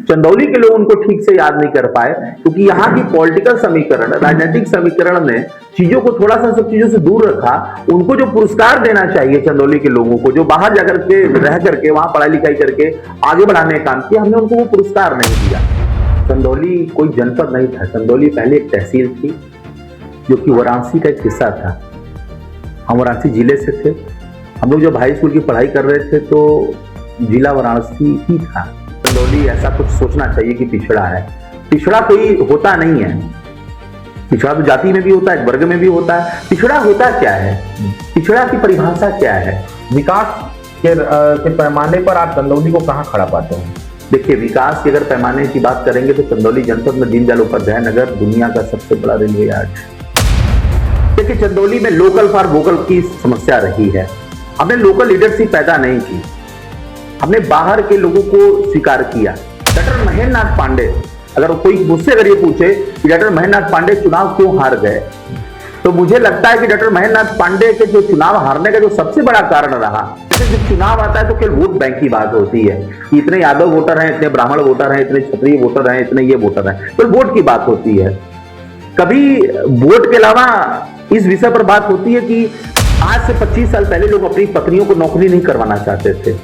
चंदौली के लोग उनको ठीक से याद नहीं कर पाए, क्योंकि यहाँ की पॉलिटिकल समीकरण, राजनीतिक समीकरण ने चीजों को थोड़ा सा सब चीजों से दूर रखा। उनको जो पुरस्कार देना चाहिए चंदौली के लोगों को, जो बाहर जाकर के रह करके वहां पढ़ाई लिखाई करके आगे बढ़ाने का काम किया, हमने उनको वो पुरस्कार नहीं दिया। चंदौली कोई जनपद नहीं था, चंदौली पहले एक तहसील थी जो कि वाराणसी का एक हिस्सा था। हम वाराणसी जिले से थे। हम लोग जब हाई स्कूल की पढ़ाई कर रहे थे तो जिला वाराणसी ही था। चंदौली ऐसा कुछ सोचना चाहिए कि पिछड़ा है। पिछड़ा कोई होता नहीं है। पिछड़ा तो जाति में भी होता है, वर्ग में भी होता है। पिछड़ा होता क्या है? पिछड़ा की परिभाषा क्या है? विकास के पैमाने पर आप चंदौली को कहाँ खड़ा पाते हैं? देखिए, विकास के अगर पैमाने की बात करेंगे तो चंदौली जनपद में दीनदयाल उपाध्याय नगर दुनिया का सबसे बड़ा रेलवे यार्ड है। देखिए, चंदौली में लोकल फॉर वोकल की समस्या रही है। हमने लोकल लीडरशिप पैदा नहीं की, हमने बाहर के लोगों को स्वीकार किया। डॉक्टर महेंद्र नाथ पांडे, अगर कोई मुझसे अगर ये पूछे कि डॉक्टर महेंद्र नाथ पांडे चुनाव क्यों हार गए, तो मुझे लगता है कि डॉक्टर महेंद्र नाथ पांडे के जो चुनाव हारने का जो सबसे बड़ा कारण रहा, जब चुनाव आता है तो केवल वोट बैंक की बात होती है कि इतने यादव वोटर हैं, इतने ब्राह्मण वोटर हैं, इतने क्षत्रिय वोटर हैं, इतने ये वोटर हैं, तो वोट की बात होती है। कभी वोट के अलावा इस विषय पर बात होती है कि आज से 25 साल पहले लोग अपनी पत्नियों को नौकरी नहीं करवाना चाहते थे।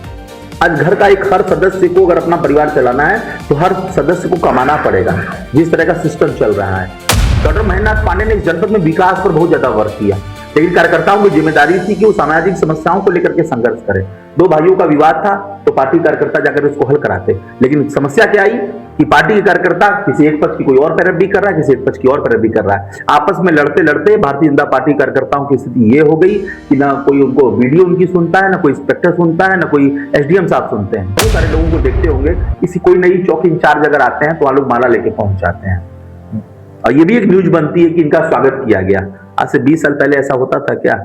आज घर का एक हर सदस्य को अगर अपना परिवार चलाना है तो हर सदस्य को कमाना पड़ेगा, जिस तरह का सिस्टम चल रहा है। डॉक्टर महेंद्र नाथ पांडे ने इस जनपद में विकास पर बहुत ज्यादा वर्क किया, लेकिन कार्यकर्ताओं की जिम्मेदारी थी कि वो सामाजिक समस्याओं को लेकर के संघर्ष करें। दो भाइयों का विवाद था तो पार्टी कार्यकर्ता जाकर उसको हल कराते, लेकिन समस्या क्या आई कि पार्टी के कार्यकर्ता किसी एक पक्ष की कोई और पैरवी कर रहा है, किसी एक पक्ष की और पैरवी कर रहा है। आपस में लड़ते लड़ते भारतीय जनता पार्टी कार्यकर्ताओं की स्थिति ये हो गई कि ना कोई उनको वीडियो उनकी सुनता है, ना कोई इंस्पेक्टर सुनता है, ना कोई एसडीएम साहब सुनते हैं। बहुत सारे लोगों को देखते होंगे, किसी कोई नई चौकी इंचार्ज अगर आते हैं तो वहां लोग माला लेके पहुंच जाते हैं, और ये भी एक न्यूज बनती है कि इनका स्वागत किया गया। आज से 20 साल पहले ऐसा होता था क्या?